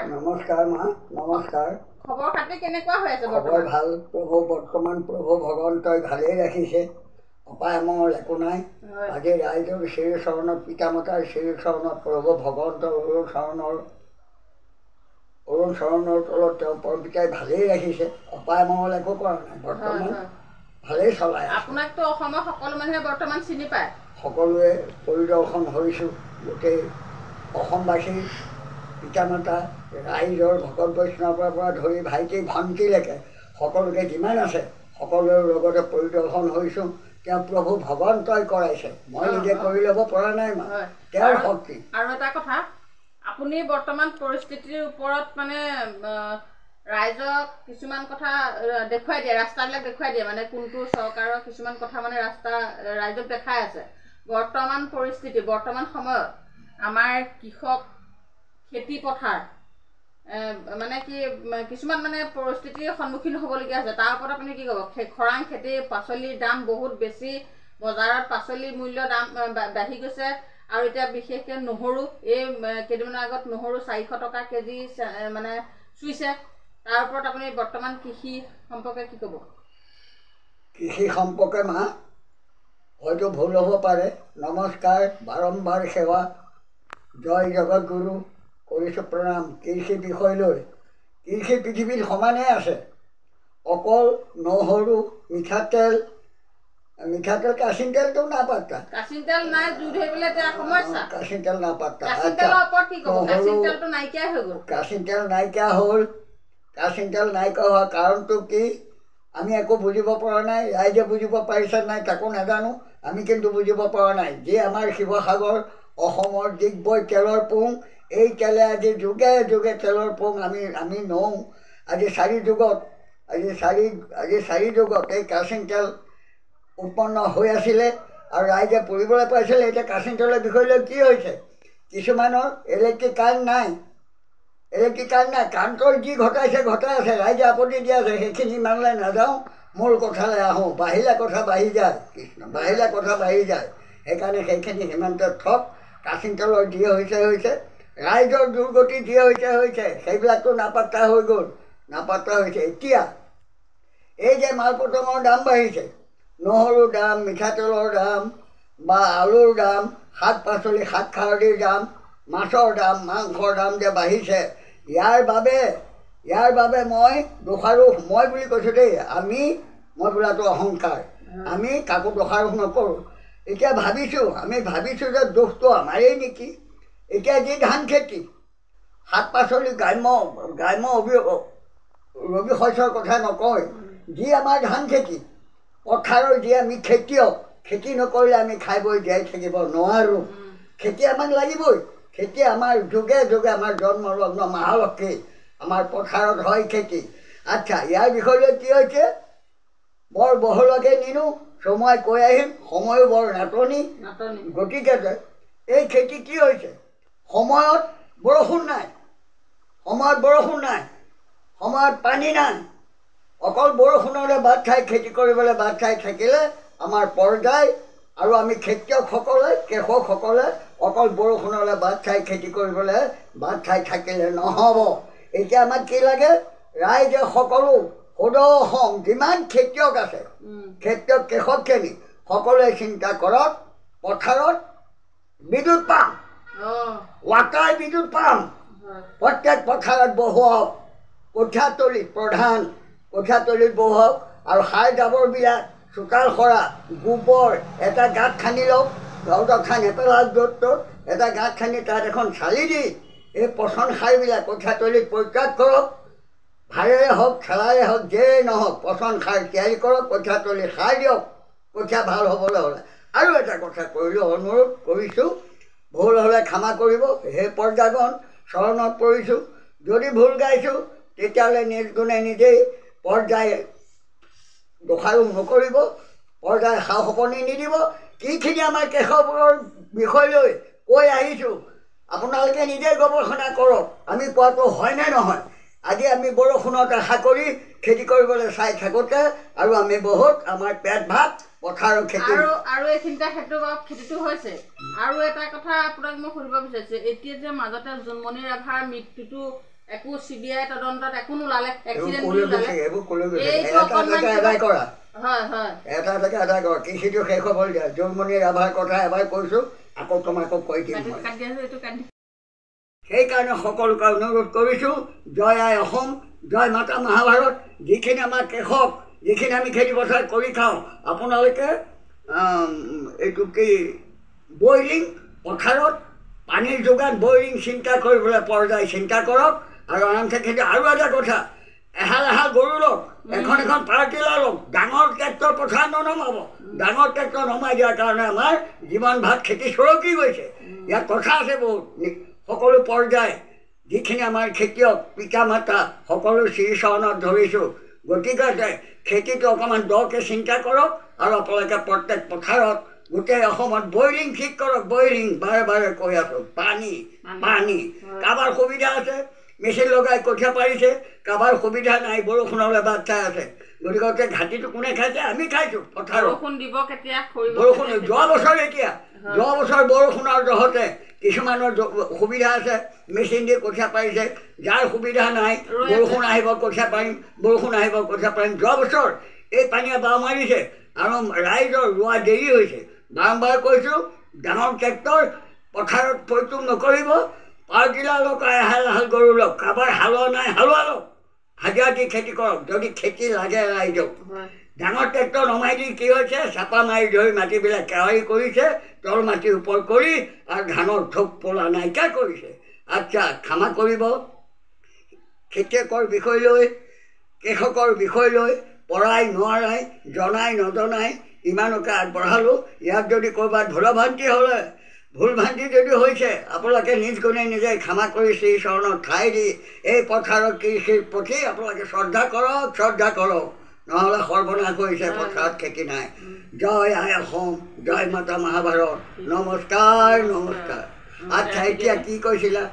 নমস্কাৰ মা নমস্কাৰ খবৰ খাতি কেনেকুৱা হৈ আছে খবৰ ভাল বৰ্তমান প্ৰভু ভগৱন্তই ভালেই ৰাখিছে অপায় অমংগল একো নাই আজি ৰাইজৰ শ্ৰীচৰণত পিতামাতাৰ শ্ৰীচৰণত প্ৰভু ভগৱন্তৰ অৰুণ চৰণৰ তলত তেওঁ পৰপিতাই ভালেই ৰাখিছে অপায় অমংগল একো কৰা নাই বৰ্তমান ভালেই চলাই আপোনাকতো অসমৰ সকলো মানুহে বৰ্তমান চিনি পায় সকলোৱে পৰিদৰ্শন হৈছোঁ গোটেই অসমবাসী পিতামাতা ৰাইজৰ ভকত বৈষ্ণৱৰ পৰা ধৰি ভাইটি ভণ্টিলৈকে সকলোকে যিমান আছে সকলোৰে লগতে পৰিদৰ্শন হৈছোঁ তেওঁ প্ৰভু ভগৱন্তই কৰাইছে মই নিজে কৰি ল'ব পৰা নাই মা তেওঁৰ শক্তি আৰু এটা কথা আপুনি বৰ্তমান পৰিস্থিতিৰ ওপৰত মানে ৰাইজক কিছুমান কথা দেখুৱাই দিয়ে ৰাস্তাবিলাক দেখুৱাই দিয়ে মানে কোনটো চৰকাৰৰ কিছুমান কথা মানে ৰাস্তা ৰাইজক দেখাই আছে বৰ্তমান পৰিস্থিতি বৰ্তমান সময়ত আমাৰ কৃষক খেতি পথাৰ মানে কি কিছুমান মানে পৰিস্থিতিৰ সন্মুখীন হ'বলগীয়া আছে তাৰ ওপৰত আপুনি কি ক'ব খৰাং খেতি পাচলিৰ দাম বহুত বেছি বজাৰত পাচলিৰ মূল্য দাম বাঢ়ি গৈছে আৰু এতিয়া বিশেষকৈ নহৰু এই কেইদিনমানৰ আগত নহৰু 400 টকা কেজি মানে চুইছে তাৰ ওপৰত আপুনি বৰ্তমান কৃষি সম্পৰ্কে কি ক'ব কৃষি সম্পৰ্কে মা হয়তো ভুল হ'ব পাৰে নমস্কাৰ বাৰম্বাৰ সেৱা জয় জগতগুৰু কৰিছোঁ প্ৰণাম কৃষি বিষয় লৈ কৃষি পৃথিৱীত সমানেই আছে অকল নহৰু মিঠাতেল কাচিন তেলটো নাপাত্তা কাচিন তেল নাই জুই ধৰিবলৈ এতিয়া সমস্যা কাচিন তেল নাপাত্তা কাচিন তেলৰ ওপৰত কি ক'ব কাচিন তেলটো নাইকিয়া হৈ গ'ল কাচিন তেল নাইকিয়া হ'ল কাচিন তেল নাইকিয়া হোৱাৰ কাৰণটো কি আমি একো বুজিব পৰা নাই ৰাইজে বুজিব পাৰিছে নাই তাকো নাজানো আমি কিন্তু বুজিব পৰা নাই যি আমাৰ শিৱসাগৰ অসমৰ ডিগবৈ তেলৰ পুং এই তেলে আজি যুগে যুগে তেলৰ পুং আমি নওঁ আজি চাৰি যুগত এই কাচিন তেল উৎপন্ন হৈ আছিলে আৰু ৰাইজে পঢ়িবলৈ পাইছিলে এতিয়া কাচিন তেলৰ বিষয় লৈ কি হৈছে কিছুমানৰ ইলেক্ট্ৰিক কাৰেণ্ট নাই কাৰেণ্টৰ যি ঘটাই আছে ৰাইজে আপত্তি দি আছে সেইখিনি ইমানলৈ নাযাওঁ মূল কথালৈ আহোঁ বাঢ়িলে কথা বাঢ়ি যায় সেইকাৰণে সেইখিনি সিমানতে থক কাচিন তেলৰ যি হৈছে ৰাইজৰ দুৰ্গতি যি হৈছে সেইবিলাকতো নাপাত্তা হৈছে এতিয়া এই যে মাল পটঙৰ দাম বাঢ়িছে নহৰুৰ দাম মিঠাতেলৰ দাম বা আলুৰ দাম শাক পাচলি শাক খাৰলিৰ দাম মাছৰ দাম মাংসৰ দাম যে বাঢ়িছে ইয়াৰ বাবে মই দোষাৰোপ মই বুলি কৈছোঁ দেই মই বোলাটো অহংকাৰ আমি কাকো দোষাৰোপ নকৰোঁ এতিয়া আমি ভাবিছোঁ যে দোষটো আমাৰেই নেকি এতিয়া যি ধান খেতি শাক পাচলি গ্ৰাম্য ৰবি শস্যৰ কথা নকয় যি আমাৰ ধান খেতি পথাৰৰ যি আমি খেতিয়ক খেতি নকৰিলে আমি খাই বৈ জীয়াই থাকিব নোৱাৰোঁ খেতি আমাক লাগিবই খেতি আমাৰ যুগে আমাৰ জন্মলগ্ন মহালক্ষী আমাৰ পথাৰত হয় খেতি আচ্ছা ইয়াৰ বিষয়লৈ কি হৈছে বৰ বহলকৈ নিনো সময় কৈ আহিম সময়ো বৰ নাটনি গতিকে এই খেতি কি হৈছে সময়ত বৰষুণ নাই সময়ত পানী নাই অকল বৰষুণলৈ বাট চাই খেতি কৰিবলৈ বাট চাই থাকিলে আমাৰ পৰ্যায় আৰু আমি খেতিয়কসকলে কৃষকসকলে অকল বৰষুণলৈ বাট চাই খেতি কৰিবলৈ বাট চাই থাকিলে নহ'ব এতিয়া আমাক কি লাগে ৰাইজে সকলো সদৌ অসম যিমান খেতিয়ক আছে খেতিয়ক কৃষকখিনি সকলোৱে চিন্তা কৰক পথাৰত বিদ্যুৎ পাম ৱাটাৰ বিদ্যুৎ পাম প্ৰত্যেক পথাৰত বহুৱাওক কঠীয়াতলিত বহুৱাওক আৰু সাৰ জাবৰবিলাক চোতাল সৰা গোবৰ এটা গাঁত খান্দি লওক গাঁৱত নেপেলাওক য'ত এটা গাঁত খান্দি তাত এখন চালি দি এই পচন সাৰবিলাক কঠীয়াতলিত পৰিত্যাগ কৰক ভাৰেৰে হওক খেলাৰে হওক যেই নহওক পচন সাৰ তৈয়াৰী কৰক কঠীয়াতলিত সাৰ দিয়ক কঠীয়া ভাল হ'বলৈ হ'লে আৰু এটা কথা কৰিলোঁ অনুৰোধ কৰিছোঁ ভুল হ'লে ক্ষমা কৰিব সেই পৰ্যায়গণ চৰণত পৰিছোঁ যদি ভুল গাইছোঁ তেতিয়াহ'লে নিজ গুণে নিজেই পৰ্যায় দোষাৰোপ নকৰিব পৰ্যায় সাহসপনি নিদিব কিখিনি আমাৰ কৃষকৰ বিষয় লৈ কৈ আহিছোঁ আপোনালোকে নিজেই গৱেষণা কৰক আমি কোৱাটো হয়নে নহয় আজি আমি বৰষুণত আশা কৰি খেতি কৰিবলৈ চাই থাকোঁতে আৰু আমি বহুত আমাৰ পেট ভাত পথাৰৰ খেতি আৰু এইখিনিতে খেতিটো হৈছে আৰু এটা কথা আপোনাক মই সুধিব বিচাৰিছোঁ এতিয়া যে মাজতে জোনমণি ৰাভাৰ মৃত্যুটো একো CBI তদন্তত একো নোলালে এক্সিডেন্ট এইবোৰ ক'লৈ গৈছে আদায় কৰা এটা এটাকে আদায় কৰা কৃষিটো শেষ হ'বলৈ দিয়া জোনমণিৰ আভাৰ কথা এবাৰ কৈছোঁ আকৌ তোমাকো কৈ দিম সেইকাৰণে সকলোকে অনুৰোধ কৰিছোঁ জয় আই অসম জয় মাতা মহাভাৰত যিখিনি আমাৰ কৃষক যিখিনি আমি খেতি পথাৰ কৰি খাওঁ আপোনালোকে এইটো কি বৰিং পথাৰত পানীৰ যোগান বৰিং চিন্তা কৰিবলৈ পৰ্যায় চিন্তা কৰক আৰু আনহাতে খেতি আৰু এটা কথা এহাল এহাল গৰু লওক এখন এখন পাৰ্টিলা লওক ডাঙৰ ট্ৰেক্টৰ পথাৰ ননমাব ডাঙৰ ট্ৰেক্টৰ নমাই দিয়াৰ কাৰণে আমাৰ জীৱন ভাত খেতি চৰকি গৈছে ইয়াত কথা আছে বহুত সকলো পৰ্যায় যিখিনি আমাৰ খেতিয়ক পিতা মাতা সকলো শ্ৰীচৰণত ধৰিছোঁ গতিকে খেতিটো অকণমান দকৈ চিন্তা কৰক আৰু আপোনালোকে প্ৰত্যেক পথাৰত গোটেই অসমত বৰিং ঠিক কৰক বৰিং বাৰে বাৰে কৈ আছোঁ পানী পানী কাৰোবাৰ সুবিধা আছে মেচিন লগাই কঠীয়া পাৰিছে কাৰোবাৰ সুবিধা নাই বৰষুণলৈ বাট চাই আছে গতিকে ঘাটিটো কোনে খাইছে আমি খাইছোঁ পথাৰত বৰষুণ যোৱা বছৰ যোৱা বছৰ বৰষুণৰ জহতে কিছুমানৰ সুবিধা আছে মেচিন দি কঠীয়া পাৰিছে যাৰ সুবিধা নাই বৰষুণ আহিব কঠীয়া পাৰিম বৰষুণ আহিব কঠীয়া পাৰিম যোৱা বছৰ এই পানীয়ে বাও মাৰিছে আৰু ৰাইজৰ ৰোৱা দেৰি হৈছে বাৰম্বাৰ কৈছোঁ ডাঙৰ ট্ৰেক্টৰ পথাৰত প্ৰয়োগ নকৰিব পাৰ্টিলা লওক এহাল এহাল গৰু লওক কাৰোবাৰ হালোৱা নাই হালোৱা লওক হাজিৰা দি খেতি কৰক যদি খেতি লাগে ৰাইজক ডাঙৰ ট্ৰেক্টৰ নমাই দি কি হৈছে চাপা মাৰি ধৰি মাটিবিলাক কেৱাৰী কৰিছে তল মাটিৰ ওপৰত কৰি আৰু ধানৰ থোক পোলা নাইকিয়া কৰিছে আচ্ছা ক্ষমা কৰিব খেতিয়কৰ বিষয় লৈ কৃষকৰ বিষয় লৈ পৰাই নোৱাৰাই জনাই নজনাই ইমানকে আগবঢ়ালোঁ ইয়াত যদি ক'ৰবাত ভুলভ্ৰান্তি হ'লে ভুল ভ্ৰান্তি যদি হৈছে আপোনালোকে নিজ গুণে নিজে ক্ষমা কৰি শ্ৰীচৰণত ঠাই দি এই পথাৰত কৃষিৰ প্ৰতি আপোনালোকে শ্ৰদ্ধা কৰক নহ'লে সৰ্বনাশ কৰিছে পথাৰত খেতি নাই জয় আই অসম জয় মাতা মহাভাৰত নমস্কাৰ আচ্ছা এতিয়া কি কৈছিলা